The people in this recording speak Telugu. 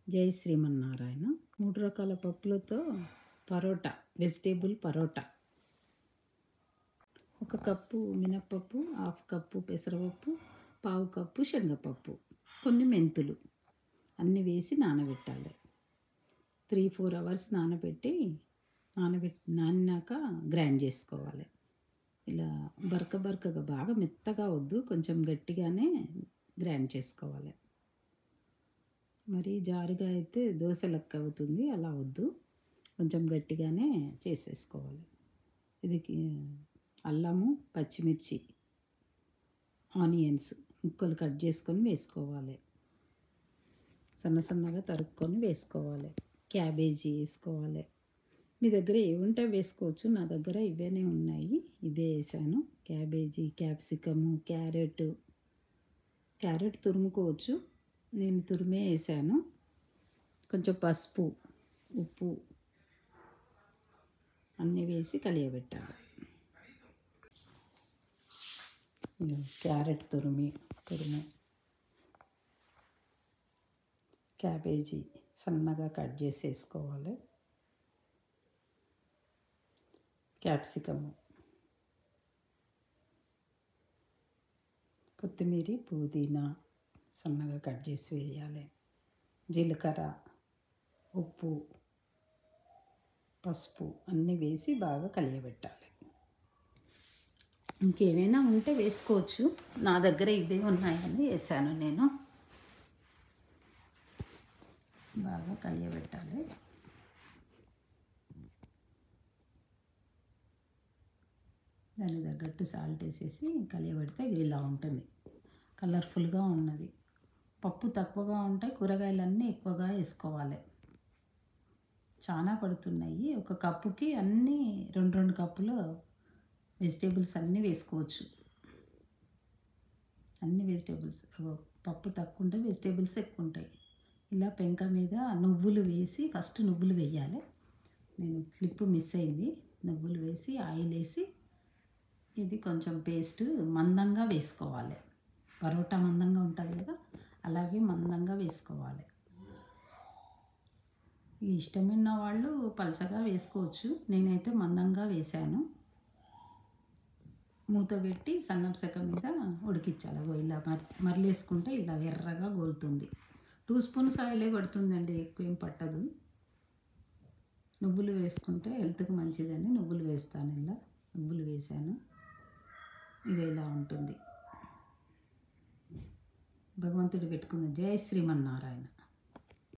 జై శ్రీమన్నారాయణ. 3 రకాల పప్పులతో పరోటా, వెజిటేబుల్ పరోటా. 1 కప్పు మినప్పప్పు, హాఫ్ కప్పు పెసరపప్పు, పావు కప్పు శనగపప్పు, కొన్ని మెంతులు అన్నీ వేసి నానబెట్టాలి. 3-4 అవర్స్ నానినాక గ్రైండ్ చేసుకోవాలి. ఇలా బరకగా బాగా మెత్తగా వద్దు, కొంచెం గట్టిగానే గ్రైండ్ చేసుకోవాలి. మరి జారుగా అయితే దోశ లెక్క అవుతుంది, అలా వద్దు, కొంచెం గట్టిగానే చేసేసుకోవాలి. ఇది అల్లము, పచ్చిమిర్చి, ఆనియన్స్ ముక్కలు కట్ చేసుకొని వేసుకోవాలి. సన్నగా తరుక్కొని వేసుకోవాలి. క్యాబేజీ వేసుకోవాలి. మీ దగ్గర ఏముంటే వేసుకోవచ్చు, నా దగ్గర ఇవేనే ఉన్నాయి, ఇవే వేసాను. క్యాబేజీ, క్యాప్సికము, క్యారెట్ తురుముకోవచ్చు, నేను తురిమే వేసాను. కొంచెం పసుపు, ఉప్పు అన్నీ వేసి కలియబెట్టాలి. క్యారెట్ తురుము, క్యాబేజీ సన్నగా కట్ చేసి వేసుకోవాలి. క్యాప్సికము, కొత్తిమీర, పుదీనా సన్నగా కట్ చేసి వేయాలి. జీలకర్ర, ఉప్పు, పసుపు అన్నీ వేసి బాగా కలియబెట్టాలి. ఇంకేమైనా ఉంటే వేసుకోవచ్చు, నా దగ్గర ఇవే ఉన్నాయని వేసాను నేను. బాగా కలియబెట్టాలి. దానికి తగ్గట్టు సాల్ట్ వేసేసి కలియబెడితే ఇలా ఉంటుంది, కలర్ఫుల్గా ఉన్నది. పప్పు తక్కువగా ఉంటే కూరగాయలన్నీ ఎక్కువగా వేసుకోవాలి. చాలా పడుతున్నాయి. 1 కప్పుకి అన్నీ 2 కప్పులు వెజిటేబుల్స్ అన్నీ వేసుకోవచ్చు. అన్ని వెజిటేబుల్స్, పప్పు తక్కువ ఉంటే వెజిటేబుల్స్ ఎక్కువ ఉంటాయి. ఇలా పెంక మీద నువ్వులు వేసి, ఫస్ట్ నువ్వులు వేయాలి. నేను క్లిప్ మిస్ అయింది. నువ్వులు వేసి, ఆయిల్ వేసి, ఇది కొంచెం పేస్ట్ మందంగా వేసుకోవాలి. పరోటా మందంగా ఉంటుంది కదా, అలాగే మందంగా వేసుకోవాలి. ఇష్టమైన వాళ్ళు పలచగా వేసుకోవచ్చు, నేనైతే మందంగా వేసాను. మూత పెట్టి సన్నపు సెక మీద ఉడికించాలి. ఇలా మరలేసుకుంటే ఇలా ఎర్రగా గోలుతుంది. 2 స్పూన్స్ ఆయిలే పడుతుందండి, ఎక్కువ ఏం పట్టదు. నువ్వులు వేసుకుంటే హెల్త్కి మంచిదని నువ్వులు వేస్తాను. ఇలా నువ్వులు వేసాను. ఇది ఇలా ఉంటుంది. భగవంతుడు పెట్టుకున్న. జై శ్రీమన్నారాయణ.